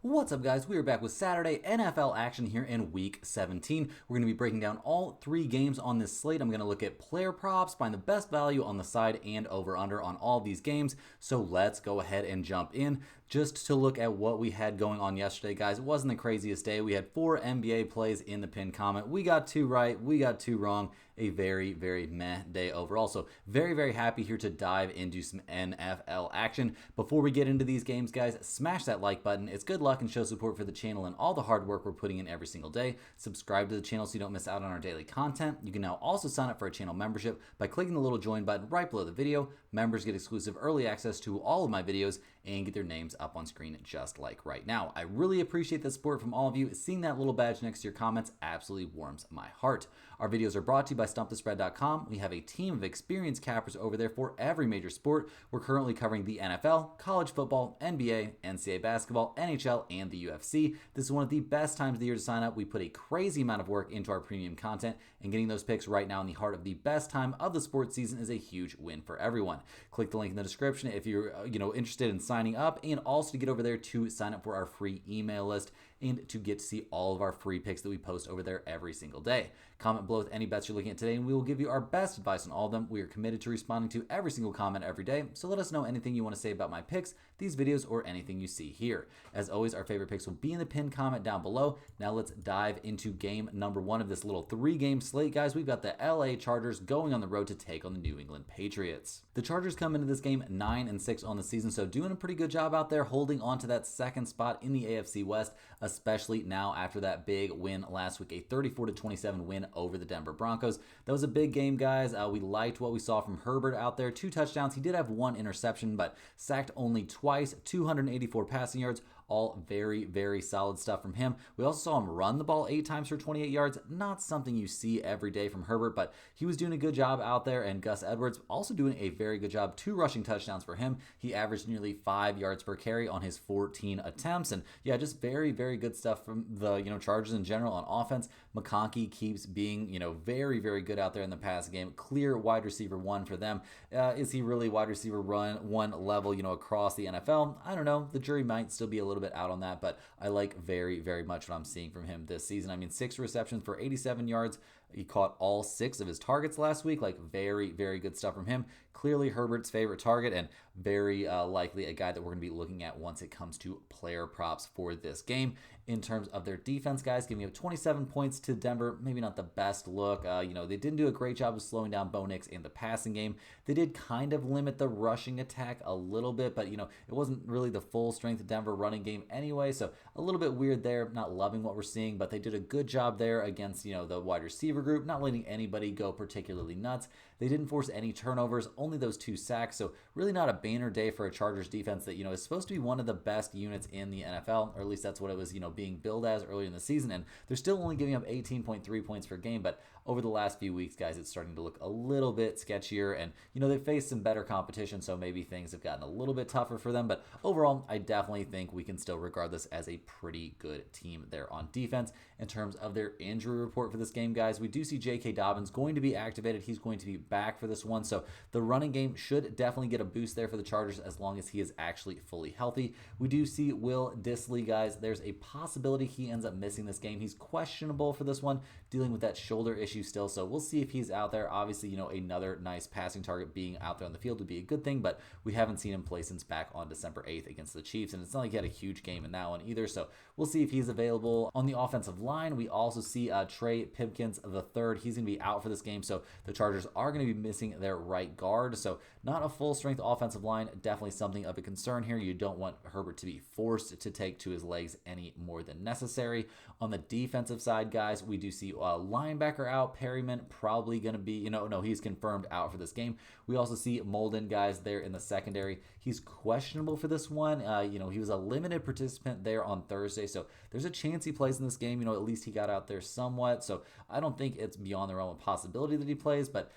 What's up, guys? We are back with Saturday NFL action here in Week 17. We're going to be breaking down all three games on this slate. I'm going to look at player props, find the best value on the side, and over-under on all these games. So let's go ahead and jump in. Just to look at what we had going on yesterday, guys, it wasn't the craziest day. We had 4 NBA plays in the pinned comment. We got 2 right, we got 2 wrong. A very, very meh day overall. So very, very happy here to dive into some NFL action. Before we get into these games, guys, smash that like button. It's good luck and show support for the channel and all the hard work we're putting in every single day. Subscribe to the channel so you don't miss out on our daily content. You can now also sign up for a channel membership by clicking the little join button right below the video. Members get exclusive early access to all of my videos and get their names up on screen just like right now. I really appreciate the support from all of you. Seeing that little badge next to your comments absolutely warms my heart. Our videos are brought to you by StumpTheSpread.com. We have a team of experienced cappers over there for every major sport. We're currently covering the NFL, college football, NBA, NCAA basketball, NHL, and the UFC. This is one of the best times of the year to sign up. We put a crazy amount of work into our premium content, and getting those picks right now in the heart of the best time of the sports season is a huge win for everyone. Click the link in the description if you're interested in signing up, and also to get over there to sign up for our free email list and to get to see all of our free picks that we post over there every single day. Comment below with any bets you're looking at today, and we will give you our best advice on all of them. We are committed to responding to every single comment every day, so let us know anything you want to say about my picks, these videos, or anything you see here. As always, our favorite picks will be in the pinned comment down below. Now let's dive into game number 1 of this little 3-game slate, guys. We've got the LA Chargers going on the road to take on the New England Patriots. The Chargers come into this game 9-6 on the season, so doing a pretty good job out there holding on to that second spot in the AFC West, especially now after that big win last week, a 34-27 win over the Denver Broncos. That was a big game, guys. We liked what we saw from Herbert out there. 2 touchdowns. He did have 1 interception, but sacked only twice, 284 passing yards. All very, very solid stuff from him. We also saw him run the ball 8 times for 28 yards. Not something you see every day from Herbert, but he was doing a good job out there. And Gus Edwards also doing a very good job. 2 rushing touchdowns for him. He averaged nearly 5 yards per carry on his 14 attempts. And yeah, just very, very good stuff from the Chargers in general on offense. McConkey keeps being very, very good out there in the pass game. Clear wide receiver 1 for them. Is he really wide receiver 1 level across the NFL? I don't know. The jury might still be a little bit out on that, but I like very, very much what I'm seeing from him this season. I mean, 6 receptions for 87 yards. He caught all 6 of his targets last week. Like, very, very good stuff from him. Clearly Herbert's favorite target, and very likely a guy that we're going to be looking at once it comes to player props for this game. In terms of their defense, guys, giving up 27 points to Denver, maybe not the best look. They didn't do a great job of slowing down Bo Nix in the passing game. They did kind of limit the rushing attack a little bit, but it wasn't really the full strength of Denver running game anyway, so a little bit weird there. Not loving what we're seeing, but they did a good job there against the wide receiver group, not letting anybody go particularly nuts. They didn't force any turnovers, only those 2 sacks, so really not a banner day for a Chargers defense that is supposed to be one of the best units in the NFL, or at least that's what it was being billed as earlier in the season, and they're still only giving up 18.3 points per game. But over the last few weeks, guys, it's starting to look a little bit sketchier, and they've faced some better competition, so maybe things have gotten a little bit tougher for them. But overall, I definitely think we can still regard this as a pretty good team there on defense. In terms of their injury report for this game, guys, we do see J.K. Dobbins going to be activated. He's going to be back for this one, so the running game should definitely get a boost there for the Chargers as long as he is actually fully healthy. We do see Will Dissly, guys. There's a possibility he ends up missing this game. He's questionable for this one, dealing with that shoulder issue still, so we'll see if he's out there. Obviously, another nice passing target being out there on the field would be a good thing, but we haven't seen him play since back on December 8th against the Chiefs, and it's not like he had a huge game in that one either, so we'll see if he's available. On the offensive line, we also see Trey Pipkins III. He's going to be out for this game, so the Chargers are going to be missing their right guard, so not a full-strength offensive line. Definitely something of a concern here. You don't want Herbert to be forced to take to his legs any more than necessary. On the defensive side, guys, we do see linebacker out. Perryman probably going to be, no, he's confirmed out for this game. We also see Molden, guys, there in the secondary. He's questionable for this one. He was a limited participant there on Thursday, so there's a chance he plays in this game. At least he got out there somewhat, so I don't think it's beyond the realm of possibility that he plays, but,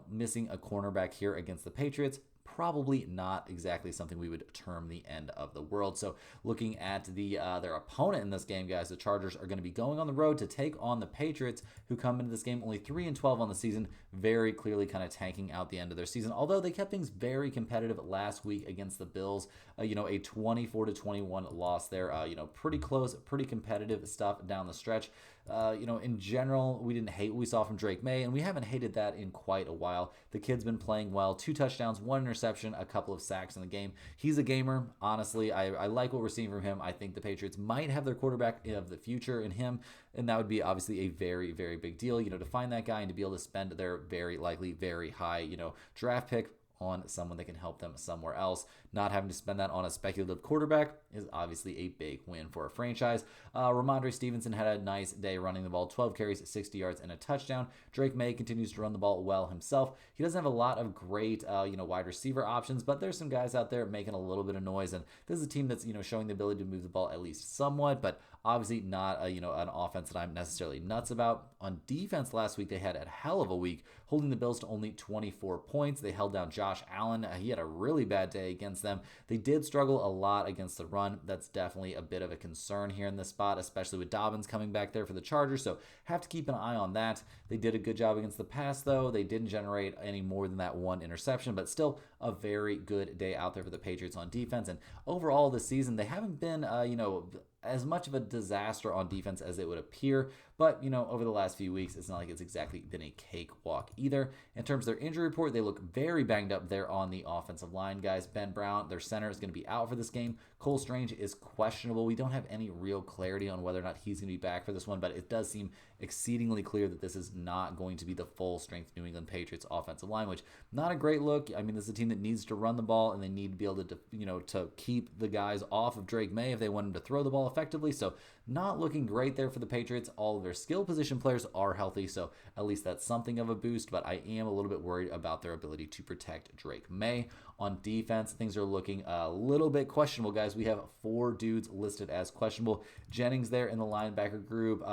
missing a cornerback here against the Patriots probably not exactly something we would term the end of the world. So looking at their opponent in this game, guys, the Chargers are going to be going on the road to take on the Patriots, who come into this game only 3-12 on the season, very clearly kind of tanking out the end of their season. Although they kept things very competitive last week against the Bills, a 24-21 loss there. Pretty close, pretty competitive stuff down the stretch. In general, we didn't hate what we saw from Drake May, and we haven't hated that in quite a while. The kid's been playing well. 2 touchdowns, 1 interception, a couple of sacks in the game. He's a gamer. Honestly, I like what we're seeing from him. I think the Patriots might have their quarterback of the future in him, and that would be obviously a very, very big deal, to find that guy and to be able to spend their very likely very high, draft pick on someone that can help them somewhere else. Not having to spend that on a speculative quarterback is obviously a big win for a franchise. Ramondre Stevenson had a nice day running the ball, 12 carries, 60 yards, and a touchdown. Drake May continues to run the ball well himself. He doesn't have a lot of great, wide receiver options, but there's some guys out there making a little bit of noise, and this is a team that's, showing the ability to move the ball at least somewhat, but obviously not, an offense that I'm necessarily nuts about. On defense last week, they had a hell of a week, holding the Bills to only 24 points. They held down Josh Allen. He had a really bad day against them. They did struggle a lot against the run. That's definitely a bit of a concern here in this spot, especially with Dobbins coming back there for the Chargers, so have to keep an eye on that. They did a good job against the pass, though. They didn't generate any more than that 1 interception, but still a very good day out there for the Patriots on defense. And overall this season, they haven't been, as much of a disaster on defense as it would appear. But, over the last few weeks, it's not like it's exactly been a cakewalk either. In terms of their injury report, they look very banged up there on the offensive line, guys. Ben Brown, their center, is going to be out for this game. Cole Strange is questionable. We don't have any real clarity on whether or not he's going to be back for this one, but it does seem exceedingly clear that this is not going to be the full-strength New England Patriots offensive line, which not a great look. I mean, this is a team that needs to run the ball, and they need to be able to, to keep the guys off of Drake May if they want him to throw the ball effectively. So not looking great there for the Patriots. All of their skill position players are healthy, so at least that's something of a boost, but I am a little bit worried about their ability to protect Drake May. On defense, things are looking a little bit questionable, guys. We have 4 dudes listed as questionable. Jennings there in the linebacker group,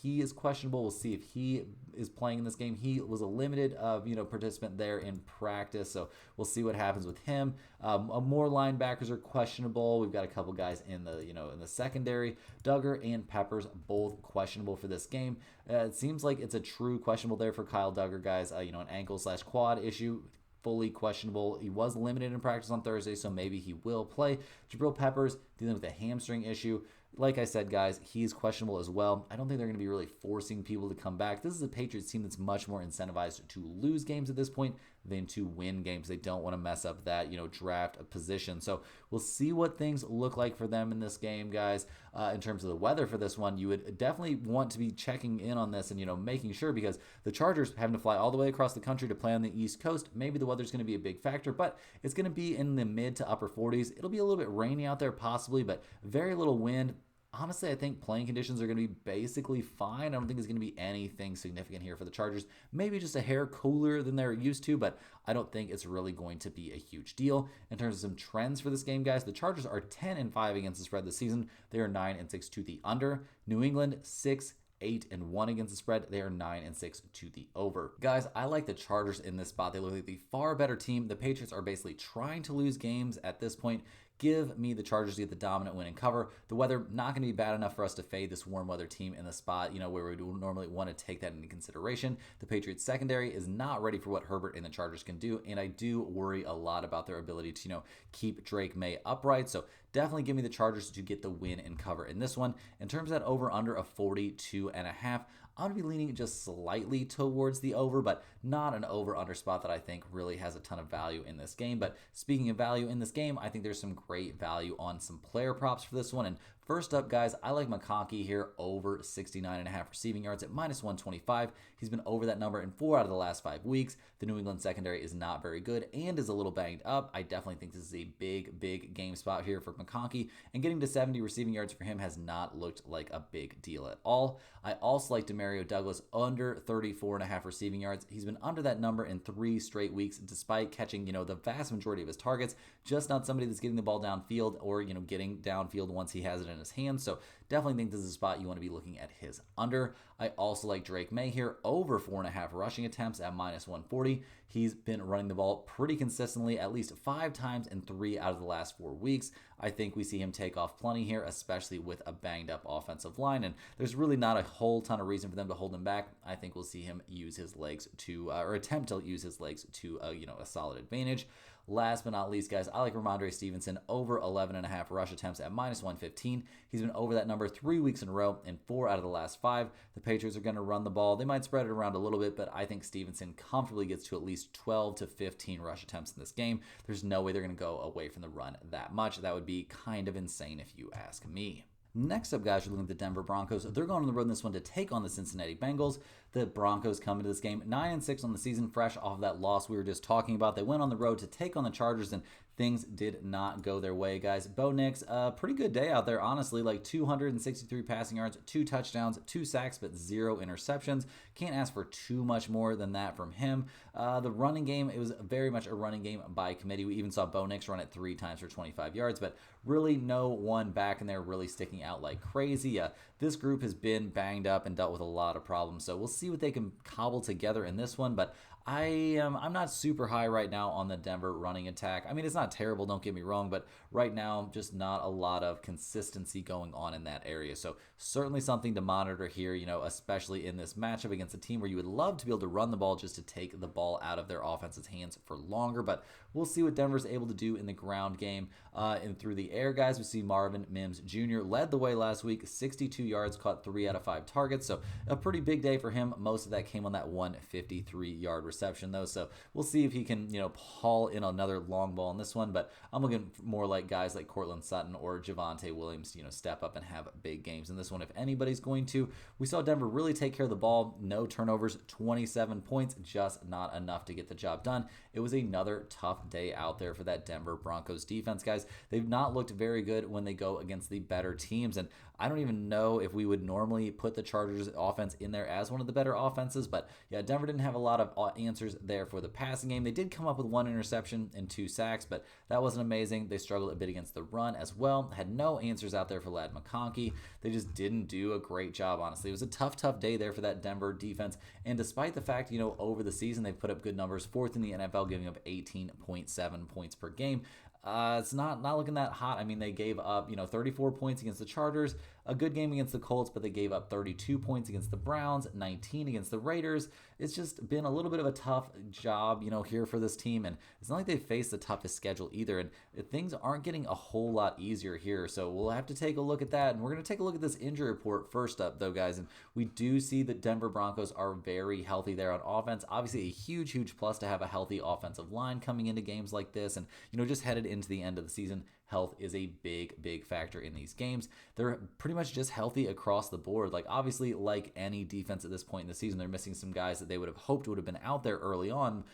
he is questionable. We'll see if he is playing in this game. He was a limited, participant there in practice, so we'll see what happens with him. More linebackers are questionable. We've got a couple guys in the, in the secondary. Duggar and Peppers both questionable for this game. It seems like it's a true questionable there for Kyle Duggar, guys. An ankle/quad issue. Fully questionable. He was limited in practice on Thursday, so maybe he will play. Jabril Peppers dealing with a hamstring issue. Like I said, guys, he's questionable as well. I don't think they're going to be really forcing people to come back. This is a Patriots team that's much more incentivized to lose games at this point than to win games. They don't want to mess up that, draft position. So we'll see what things look like for them in this game, guys. In terms of the weather for this one, you would definitely want to be checking in on this and, making sure, because the Chargers having to fly all the way across the country to play on the East Coast, maybe the weather's going to be a big factor, but it's going to be in the mid to upper 40s. It'll be a little bit rainy out there possibly, but very little wind. Honestly, I think playing conditions are going to be basically fine. I don't think there's going to be anything significant here for the Chargers. Maybe just a hair cooler than they're used to, but I don't think it's really going to be a huge deal. In terms of some trends for this game, guys, the Chargers are 10-5 against the spread this season. They are 9-6 to the under. New England, 6-8-1 against the spread. They are 9-6 to the over. Guys, I like the Chargers in this spot. They look like the far better team. The Patriots are basically trying to lose games at this point. Give me the Chargers to get the dominant win and cover. The weather not going to be bad enough for us to fade this warm weather team in the spot, where we would normally want to take that into consideration. The Patriots secondary is not ready for what Herbert and the Chargers can do, and I do worry a lot about their ability to, keep Drake May upright. So definitely give me the Chargers to get the win and cover in this one. In terms of that over-under of 42.5, I'm going to be leaning just slightly towards the over, but not an over-under spot that I think really has a ton of value in this game. But speaking of value in this game, I think there's some great value on some player props for this one. And first up, guys, I like McConkey here over 69.5 receiving yards at -125. He's been over that number in 4 out of the last 5 weeks. The New England secondary is not very good and is a little banged up. I definitely think this is a big game spot here for McConkey, and getting to 70 receiving yards for him has not looked like a big deal at all. I also like Demario Douglas under 34.5 receiving yards. He's been under that number in 3 straight weeks, despite catching, the vast majority of his targets. Just not somebody that's getting the ball downfield or, getting downfield once he has it in his hands. So definitely think this is a spot you want to be looking at his under. I also like Drake May here over 4.5 rushing attempts at -140. He's been running the ball pretty consistently, at least 5 times in 3 out of the last 4 weeks. I think we see him take off plenty here, especially with a banged up offensive line. And there's really not a whole ton of reason for them to hold him back. I think we'll see him use his legs to, or attempt to use his legs to, a solid advantage. Last but not least, guys, I like Ramondre Stevenson over 11.5 rush attempts at -115. He's been over that number 3 weeks in a row in 4 out of the last 5. The Patriots are going to run the ball. They might spread it around a little bit, but I think Stevenson comfortably gets to at least 12 to 15 rush attempts in this game. There's no way they're going to go away from the run that much. That would be kind of insane if you ask me. Next up, guys, we're looking at the Denver Broncos. They're going on the road in this one to take on the Cincinnati Bengals. The Broncos come into this game 9-6 on the season, fresh off of that loss we were just talking about. They went on the road to take on the Chargers, and things did not go their way, guys. Bo Nix, a pretty good day out there, honestly. Like 263 passing yards, 2 touchdowns, 2 sacks, but 0 interceptions. Can't ask for too much more than that from him. The running game, it was very much a running game by committee. We even saw Bo Nix run it 3 times for 25 yards, but really no one back in there really sticking out like crazy. This group has been banged up and dealt with a lot of problems, so we'll see what they can cobble together in this one, but I'm not super high right now on the Denver running attack. I mean, it's not terrible, don't get me wrong, but right now, just not a lot of consistency going on in that area. So certainly something to monitor here, especially in this matchup against a team where you would love to be able to run the ball just to take the ball out of their offense's hands for longer. But we'll see what Denver's able to do in the ground game. And through the air, guys, we see Marvin Mims Jr. led the way last week, 62 yards, caught 3 out of 5 targets. So a pretty big day for him. Most of that came on that 153-yard reception, though. So we'll see if he can, haul in another long ball in this one. But I'm looking more like guys like Cortland Sutton or Javonte Williams, step up and have big games in this one if anybody's going to. We saw Denver really take care of the ball. No turnovers, 27 points, just not enough to get the job done. It was another tough day out there for that Denver Broncos defense, guys. They've not looked very good when they go against the better teams, and I don't even know if we would normally put the Chargers offense in there as one of the better offenses, but yeah, Denver didn't have a lot of answers there for the passing game. They did come up with 1 interception and 2 sacks, but that wasn't amazing. They struggled a bit against the run as well. Had no answers out there for Ladd McConkey. They just didn't do a great job, honestly. It was a tough day there for that Denver defense, and despite the fact, over the season they've put up good numbers, 4th in the NFL, giving up 18.7 points per game. It's not looking that hot. I mean, they gave up, 34 points against the Chargers, a good game against the Colts, but they gave up 32 points against the Browns, 19 against the Raiders. It's just been a little bit of a tough job, here for this team, and it's not like they faced the toughest schedule either, and things aren't getting a whole lot easier here, so we'll have to take a look at that, and we're going to take a look at this injury report first up, though, guys, and we do see that Denver Broncos are very healthy there on offense. Obviously, a huge plus to have a healthy offensive line coming into games like this, and, just headed into the end of the season. Health is a big factor in these games. They're pretty much just healthy across the board. Like, obviously, like any defense at this point in the season, they're missing some guys that they would have hoped would have been out there early on,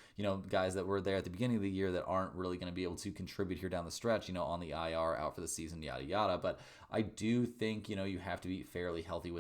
guys that were there at the beginning of the year that aren't really going to be able to contribute here down the stretch, on the IR, out for the season, yada yada. But I do think, you have to be fairly healthy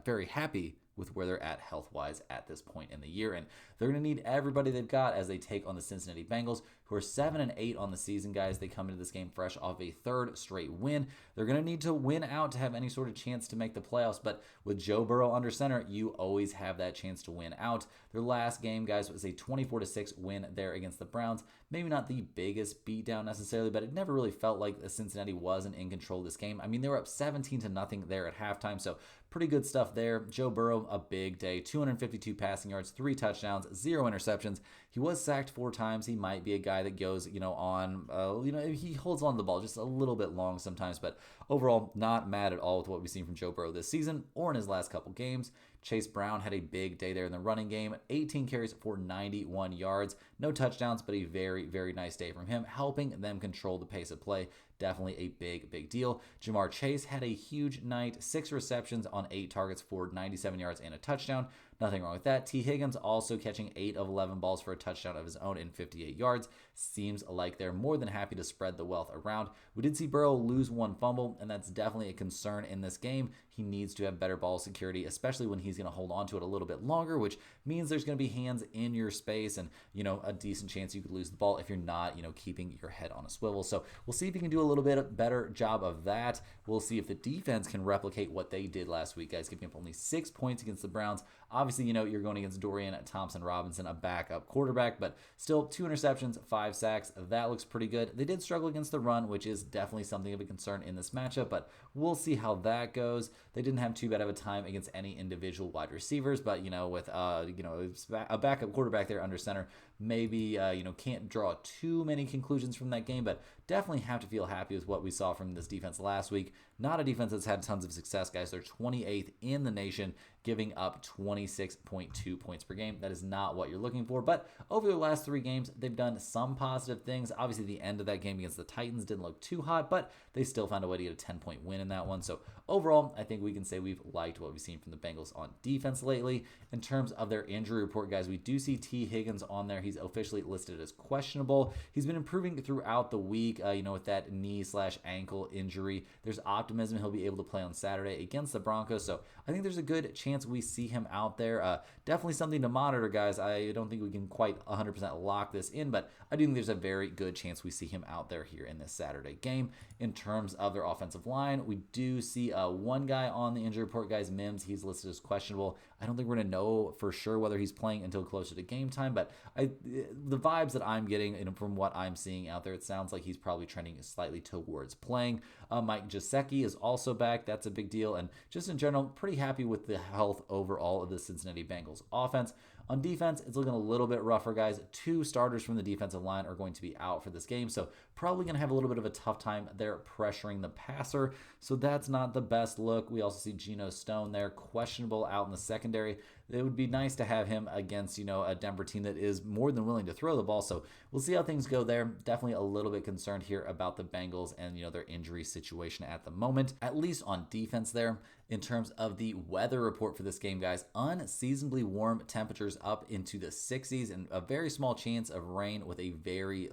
very happy with where they're at health-wise at this point in the year. And they're going to need everybody they've got as they take on the Cincinnati Bengals, who are 7-8 on the season, guys. They come into this game fresh off a 3rd straight win. They're going to need to win out to have any sort of chance to make the playoffs, but with Joe Burrow under center, you always have that chance to win out. Their last game, guys, was a 24-6 win there against the Browns. Maybe not the biggest beatdown necessarily, but it never really felt like Cincinnati wasn't in control of this game. I mean, they were up 17-0 there at halftime, so pretty good stuff there. Joe Burrow, a big day, 252 passing yards, 3 touchdowns, 0 interceptions. He was sacked 4 times. He might be a guy that goes, he holds on to the ball just a little bit long sometimes, but overall, not mad at all with what we've seen from Joe Burrow this season or in his last couple games. Chase Brown had a big day there in the running game, 18 carries for 91 yards, no touchdowns, but a very nice day from him, helping them control the pace of play. Definitely a big deal. Jamar Chase had a huge night, 6 receptions on 8 targets for 97 yards and a touchdown. Nothing wrong with that. T. Higgins also catching 8 of 11 balls for a touchdown of his own in 58 yards. Seems like they're more than happy to spread the wealth around. We did see Burrow lose one fumble, and that's definitely a concern in this game. He needs to have better ball security, especially when he's going to hold on to it a little bit longer, which means there's going to be hands in your space and, a decent chance you could lose the ball if you're not, keeping your head on a swivel. So we'll see if he can do a little bit better job of that. We'll see if the defense can replicate what they did last week, guys, giving up only 6 points against the Browns. Obviously, you're going against Dorian Thompson-Robinson, a backup quarterback, but still 2 interceptions, 5 sacks. That looks pretty good. They did struggle against the run, which is definitely something of a concern in this matchup, but we'll see how that goes. They didn't have too bad of a time against any individual wide receivers, but, with, a backup quarterback there under center, maybe, can't draw too many conclusions from that game, but definitely have to feel happy with what we saw from this defense last week. Not a defense that's had tons of success, guys. They're 28th in the nation, giving up 26.2 points per game. That is not what you're looking for, but over the last 3 games, they've done some positive things. Obviously, the end of that game against the Titans didn't look too hot, but they still found a way to get a 10-point win in that one. So overall, I think we can say we've liked what we've seen from the Bengals on defense lately. In terms of their injury report, guys, we do see T. Higgins on there. He's officially listed as questionable. He's been improving throughout the week, with that knee/ankle injury. There's optimism he'll be able to play on Saturday against the Broncos. So I think there's a good chance we see him out there. Definitely something to monitor, guys. I don't think we can quite 100% lock this in, but I do think there's a very good chance we see him out there here in this Saturday game. In terms of their offensive line, we do see one guy on the injury report, guys, Mims. He's listed as questionable. I don't think we're going to know for sure whether he's playing until closer to game time, but the vibes that I'm getting from what I'm seeing out there, it sounds like he's probably trending slightly towards playing. Mike Gesicki is also back. That's a big deal. And just in general, pretty happy with the health overall of the Cincinnati Bengals offense. On defense, it's looking a little bit rougher, guys. 2 starters from the defensive line are going to be out for this game, so probably going to have a little bit of a tough time there pressuring the passer, so that's not the best look. We also see Geno Stone there, questionable out in the secondary. It would be nice to have him against, a Denver team that is more than willing to throw the ball, so we'll see how things go there. Definitely a little bit concerned here about the Bengals and, their injury situation at the moment, at least on defense there. In terms of the weather report for this game, guys, unseasonably warm temperatures up into the 60s and a very small chance of rain with a very,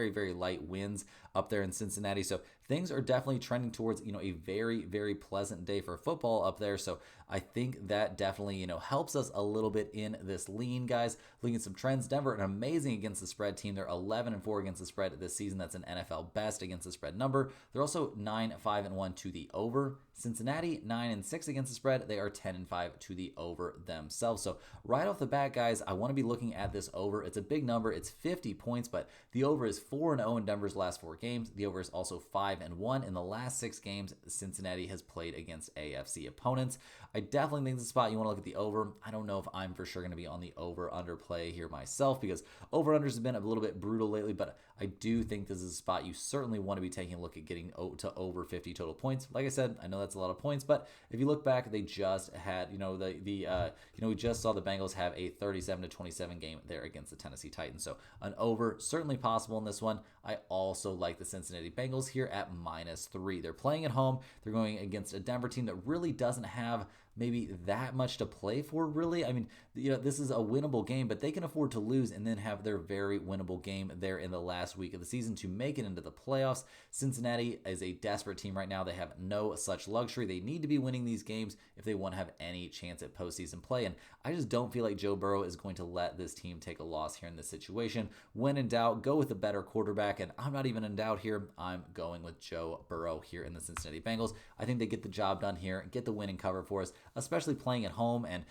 very light winds up there in Cincinnati. So things are definitely trending towards, a very, very pleasant day for football up there. So I think that definitely, helps us a little bit in this lean, guys. Looking at some trends, Denver, an amazing against the spread team. They're 11-4 against the spread this season. That's an NFL best against the spread number. They're also 9-5-1 to the over. Cincinnati, 9-6 against the spread. They are 10-5 to the over themselves. So right off the bat, guys, I want to be looking at this over. It's a big number. It's 50 points, but the over is 4-0 in Denver's last 4 games. The over is also 5-1 in the last 6 games Cincinnati has played against AFC opponents. I definitely think this is a spot you want to look at the over. I don't know if I'm for sure going to be on the over-under play here myself because over-unders have been a little bit brutal lately, but I do think this is a spot you certainly want to be taking a look at getting to over 50 total points. Like I said, I know that's a lot of points, but if you look back, they just had, we just saw the Bengals have a 37-27 game there against the Tennessee Titans. So an over certainly possible in this one. I also like the Cincinnati Bengals here at -3. They're playing at home. They're going against a Denver team that really doesn't have maybe that much to play for, really. I mean, this is a winnable game, but they can afford to lose and then have their very winnable game there in the last week of the season to make it into the playoffs. Cincinnati is a desperate team right now. They have no such luxury. They need to be winning these games if they want to have any chance at postseason play, and I just don't feel like Joe Burrow is going to let this team take a loss here in this situation. When in doubt, go with a better quarterback, and I'm not even in doubt here. I'm going with Joe Burrow here in the Cincinnati Bengals. I think they get the job done here, get the winning cover for us, especially playing at home. And,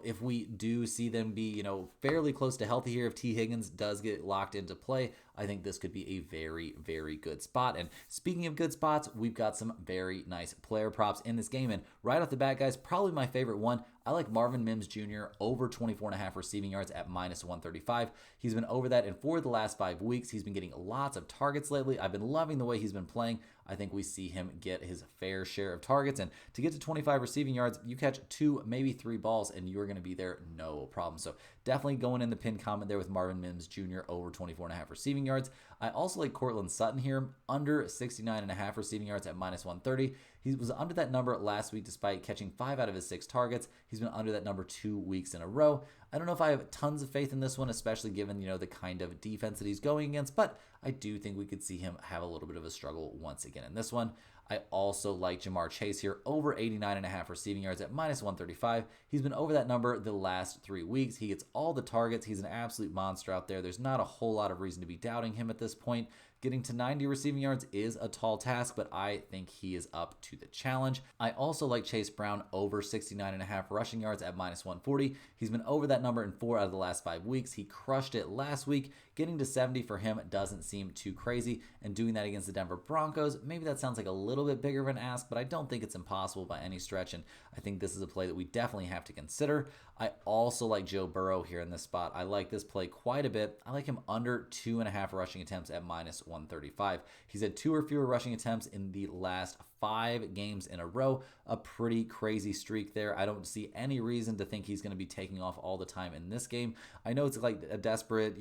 if we do see them be, fairly close to healthy here, if T. Higgins does get locked into play, I think this could be a very, very good spot. And speaking of good spots, we've got some very nice player props in this game. And right off the bat, guys, probably my favorite one. I like Marvin Mims Jr. over 24.5 receiving yards at -135. He's been over that in 4 of the last 5 weeks. He's been getting lots of targets lately. I've been loving the way he's been playing. I think we see him get his fair share of targets. And to get to 25 receiving yards, you catch 2, maybe 3 balls, and you're going to be there no problem. So definitely going in the pinned comment there with Marvin Mims Jr. over 24.5 receiving yards. I also like Cortland Sutton here, under 69.5 receiving yards at minus 130. He was under that number last week despite catching 5 out of his 6 targets. He's been under that number 2 weeks in a row. I don't know if I have tons of faith in this one, especially given, the kind of defense that he's going against, but I do think we could see him have a little bit of a struggle once again in this one. I also like Jamar Chase here, over 89.5 receiving yards at minus 135. He's been over that number the last 3 weeks. He gets all the targets. He's an absolute monster out there. There's not a whole lot of reason to be doubting him at this point. Getting to 90 receiving yards is a tall task, but I think he is up to the challenge. I also like Chase Brown over 69.5 rushing yards at minus 140. He's been over that number in 4 out of the last 5 weeks. He crushed it last week. Getting to 70 for him doesn't seem too crazy, and doing that against the Denver Broncos, maybe that sounds like a little bit bigger of an ask, but I don't think it's impossible by any stretch, and I think this is a play that we definitely have to consider. I also like Joe Burrow here in this spot. I like this play quite a bit. I like him under 2.5 rushing attempts at minus 135. He's had 2 or fewer rushing attempts in the last 5 games in a row. A pretty crazy streak there. I don't see any reason to think he's going to be taking off all the time in this game. I know it's like a desperate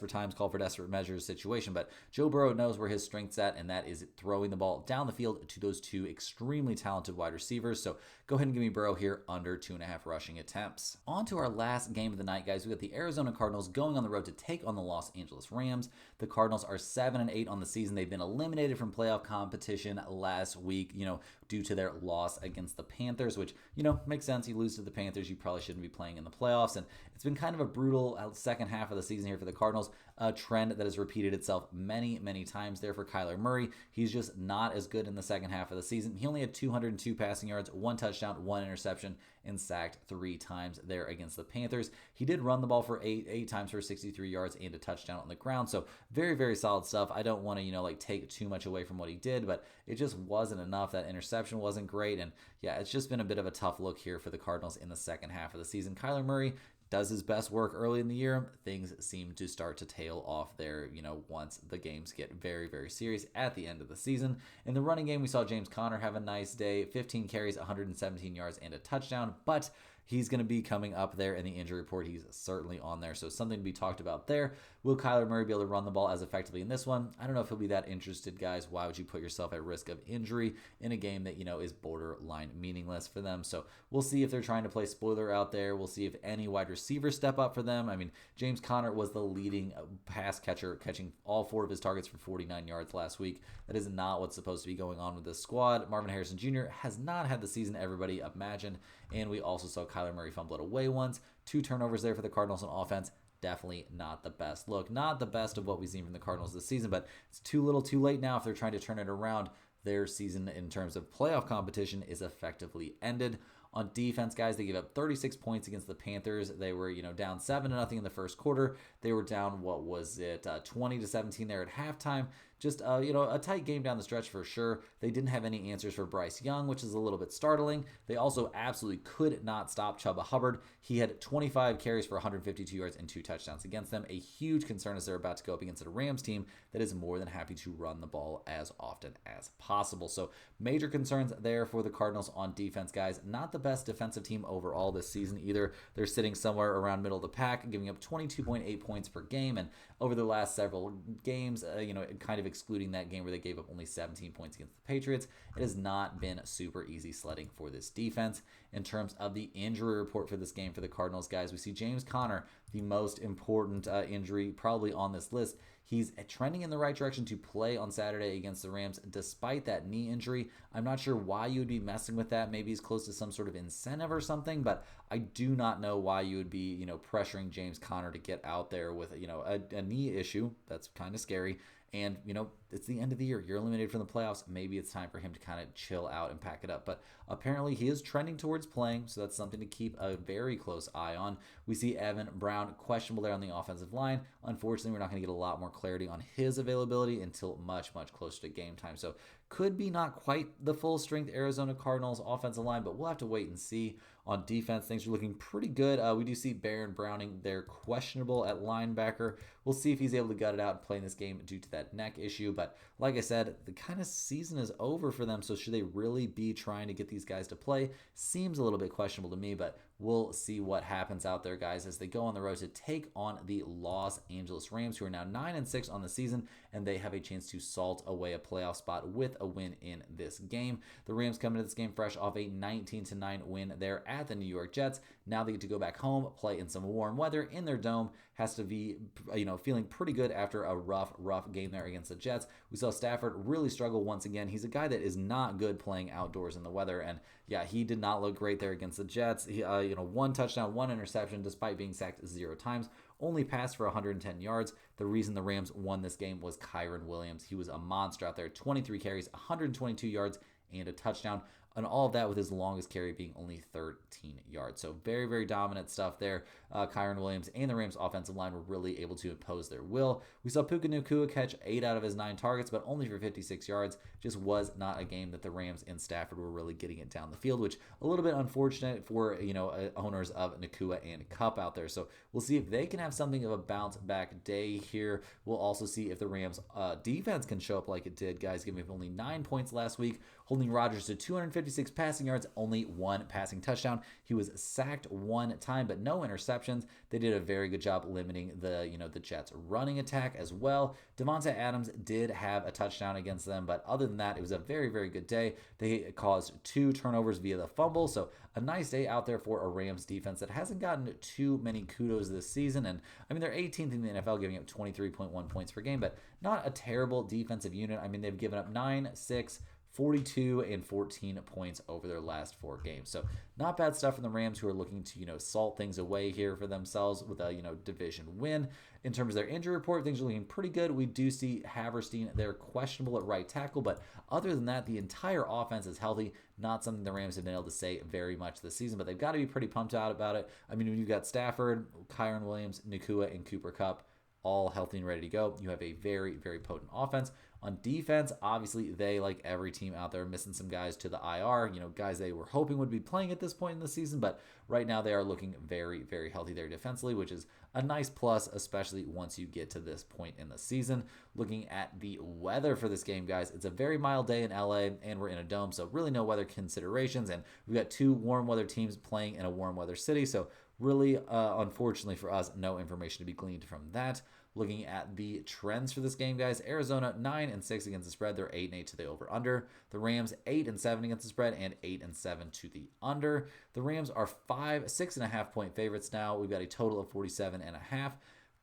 times call for desperate measures situation, but Joe Burrow knows where his strength's at, and that is throwing the ball down the field to those 2 extremely talented wide receivers. So go ahead and give me Burrow here under 2.5 rushing attempts. On to our last game of the night, guys. We got the Arizona Cardinals going on the road to take on the Los Angeles Rams. The Cardinals are 7-8 on the season. They've been eliminated from playoff competition last week, due to their loss against the Panthers, which, makes sense. You lose to the Panthers, you probably shouldn't be playing in the playoffs. And it's been kind of a brutal second half of the season here for the Cardinals, a trend that has repeated itself many, many times there for Kyler Murray. He's just not as good in the second half of the season. He only had 202 passing yards, 1 touchdown, 1 interception, and sacked 3 times there against the Panthers. He did run the ball for 8 times for 63 yards and a touchdown on the ground. So very, very solid stuff. I don't want to, take too much away from what he did, but it just wasn't enough. That interception wasn't great. And yeah, it's just been a bit of a tough look here for the Cardinals in the second half of the season. Kyler Murray does his best work early in the year. Things seem to start to tail off there, once the games get very, very serious at the end of the season. In the running game, we saw James Conner have a nice day, 15 carries, 117 yards, and a touchdown, but he's going to be coming up there in the injury report. He's certainly on there, so something to be talked about there. Will Kyler Murray be able to run the ball as effectively in this one? I don't know if he'll be that interested, guys. Why would you put yourself at risk of injury in a game that, is borderline meaningless for them? So we'll see if they're trying to play spoiler out there. We'll see if any wide receivers step up for them. I mean, James Conner was the leading pass catcher, catching all 4 of his targets for 49 yards last week. That is not what's supposed to be going on with this squad. Marvin Harrison Jr. has not had the season everybody imagined, and we also saw Kyler Murray fumble it away once. 2 turnovers there for the Cardinals on offense. Definitely not the best look. Not the best of what we've seen from the Cardinals this season, but it's too little too late now if they're trying to turn it around. Their season in terms of playoff competition is effectively ended. On defense, guys, they gave up 36 points against the Panthers. They were, down 7-0 in the first quarter. They were down, 20-17 there at halftime. Just, a tight game down the stretch for sure. They didn't have any answers for Bryce Young, which is a little bit startling. They also absolutely could not stop Chuba Hubbard. He had 25 carries for 152 yards and 2 touchdowns against them. A huge concern as they're about to go up against a Rams team that is more than happy to run the ball as often as possible. So major concerns there for the Cardinals on defense, guys. Not the best defensive team overall this season either. They're sitting somewhere around middle of the pack, giving up 22.8 points per game, and over the last several games, kind of excluding that game where they gave up only 17 points against the Patriots, it has not been super easy sledding for this defense. In terms of the injury report for this game for the Cardinals, guys, we see James Conner, the most important injury probably on this list. He's trending in the right direction to play on Saturday against the Rams despite that knee injury. I'm not sure why you would be messing with that. Maybe he's close to some sort of incentive or something, but I do not know why you would be, pressuring James Conner to get out there with, a knee issue. That's kind of scary. And, it's the end of the year. You're eliminated from the playoffs. Maybe it's time for him to kind of chill out and pack it up. But apparently he is trending towards playing, so that's something to keep a very close eye on. We see Evan Brown questionable there on the offensive line. Unfortunately, we're not going to get a lot more clarity on his availability until much, much closer to game time. So Could be not quite the full strength Arizona Cardinals offensive line, but we'll have to wait and see. On defense, things are looking pretty good. We do see Baron Browning. They're questionable at linebacker. We'll see if he's able to gut it out and play in this game due to that neck issue. But like I said, the kind of season is over for them. So should they really be trying to get these guys to play? Seems a little bit questionable to me, but we'll see what happens out there, guys, as they go on the road to take on the Los Angeles Rams, who are now 9-6 on the season, and they have a chance to salt away a playoff spot with a win in this game. The Rams come into this game fresh off a 19-9 win there at the New York Jets. Now they get to go back home, play in some warm weather in their dome. Has to be, feeling pretty good after a rough game there against the Jets. We saw Stafford really struggle once again. He's a guy that is not good playing outdoors in the weather, and yeah, he did not look great there against the Jets. He, 1 touchdown, 1 interception, despite being sacked 0 times. Only passed for 110 yards. The reason the Rams won this game was Kyren Williams. He was a monster out there. 23 carries, 122 yards, and a touchdown. And all of that with his longest carry being only 13 yards. So very, very dominant stuff there. Kyren Williams and the Rams offensive line were really able to impose their will. We saw Puka Nacua catch 8 out of his 9 targets, but only for 56 yards. Just was not a game that the Rams and Stafford were really getting it down the field, which a little bit unfortunate for, owners of Nacua and Kupp out there. So we'll see if they can have something of a bounce back day here. We'll also see if the Rams defense can show up like it did, guys, giving only 9 points last week, holding Rodgers to 256 passing yards, only 1 passing touchdown. He was sacked 1 time, but no interceptions. They did a very good job limiting the Jets' running attack as well. Devontae Adams did have a touchdown against them, but other than that, it was a very, very good day. They caused 2 turnovers via the fumble, so a nice day out there for a Rams defense that hasn't gotten too many kudos this season. And I mean, they're 18th in the NFL, giving up 23.1 points per game, but not a terrible defensive unit. I mean, they've given up 9, 6, 42 and 14 points over their last 4 games. So not bad stuff from the Rams, who are looking to, salt things away here for themselves with a, division win. In terms of their injury report, things are looking pretty good. We do see Haverstein, they're questionable at right tackle, but other than that, the entire offense is healthy. Not something the Rams have been able to say very much this season, but they've got to be pretty pumped out about it. I mean, when you've got Stafford, Kyren Williams, Nacua, and Cooper Kupp all healthy and ready to go, you have a very, very potent offense. On defense, obviously, they, like every team out there, missing some guys to the IR, guys they were hoping would be playing at this point in the season, but right now they are looking very, very healthy there defensively, which is a nice plus, especially once you get to this point in the season. Looking at the weather for this game, guys, it's a very mild day in LA, and we're in a dome, so really no weather considerations, and we've got 2 warm weather teams playing in a warm weather city, so really, unfortunately for us, no information to be gleaned from that. Looking at the trends for this game, guys, Arizona 9-6 against the spread. They're 8-8 to the over/under. The Rams 8-7 against the spread and 8-7 to the under. The Rams are 6.5 point favorites now. We've got a total of 47.5.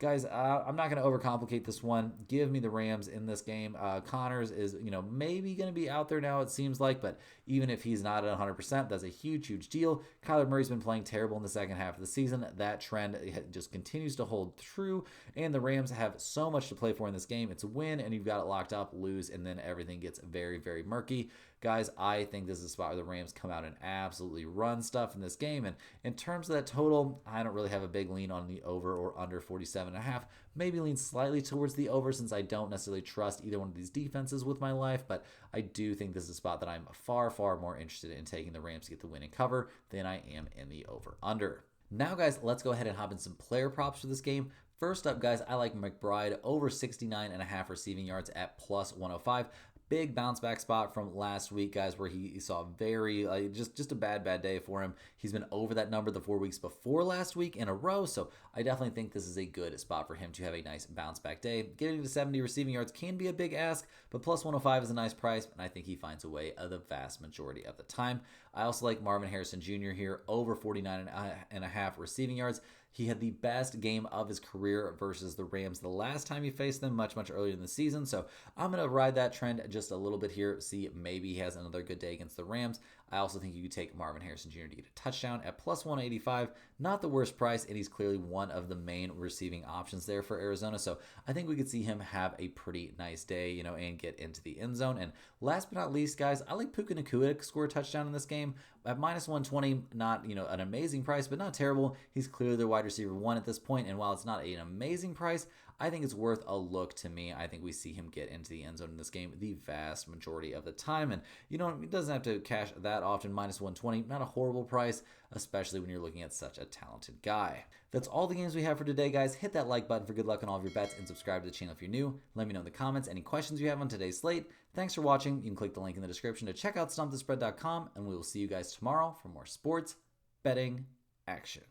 Guys, I'm not going to overcomplicate this one. Give me the Rams in this game. Connors is, maybe going to be out there now, it seems like, but even if he's not at 100%, that's a huge, huge deal. Kyler Murray's been playing terrible in the second half of the season. That trend just continues to hold true, and the Rams have so much to play for in this game. It's a win, and you've got it locked up, lose, and then everything gets very, very murky. Guys, I think this is a spot where the Rams come out and absolutely run stuff in this game. And in terms of that total, I don't really have a big lean on the over or under 47.5. Maybe lean slightly towards the over, since I don't necessarily trust either one of these defenses with my life. But I do think this is a spot that I'm far, far more interested in taking the Rams to get the win and cover than I am in the over-under. Now, guys, let's go ahead and hop in some player props for this game. First up, guys, I like McBride over 69.5 receiving yards at plus 105. Big bounce back spot from last week, guys, where he saw very, just a bad day for him. He's been over that number the 4 weeks before last week in a row, so I definitely think this is a good spot for him to have a nice bounce back day. Getting to 70 receiving yards can be a big ask, but plus 105 is a nice price, and I think he finds a way the vast majority of the time. I also like Marvin Harrison Jr. here, over 49.5 receiving yards. He had the best game of his career versus the Rams the last time he faced them, much earlier in the season. So I'm going to ride that trend just a little bit here, see if maybe he has another good day against the Rams. I also think you could take Marvin Harrison Jr. to get a touchdown at plus 185. Not the worst price, and he's clearly one of the main receiving options there for Arizona. So I think we could see him have a pretty nice day, and get into the end zone. And last but not least, guys, I like Puka Nacua to score a touchdown in this game. At minus 120, not, an amazing price, but not terrible. He's clearly the wide receiver 1 at this point, and while it's not an amazing price, I think it's worth a look to me. I think we see him get into the end zone in this game the vast majority of the time. And, it doesn't have to cash that often. Minus 120, not a horrible price, especially when you're looking at such a talented guy. That's all the games we have for today, guys. Hit that like button for good luck on all of your bets and subscribe to the channel if you're new. Let me know in the comments any questions you have on today's slate. Thanks for watching. You can click the link in the description to check out stumpthespread.com, and we will see you guys tomorrow for more sports betting action.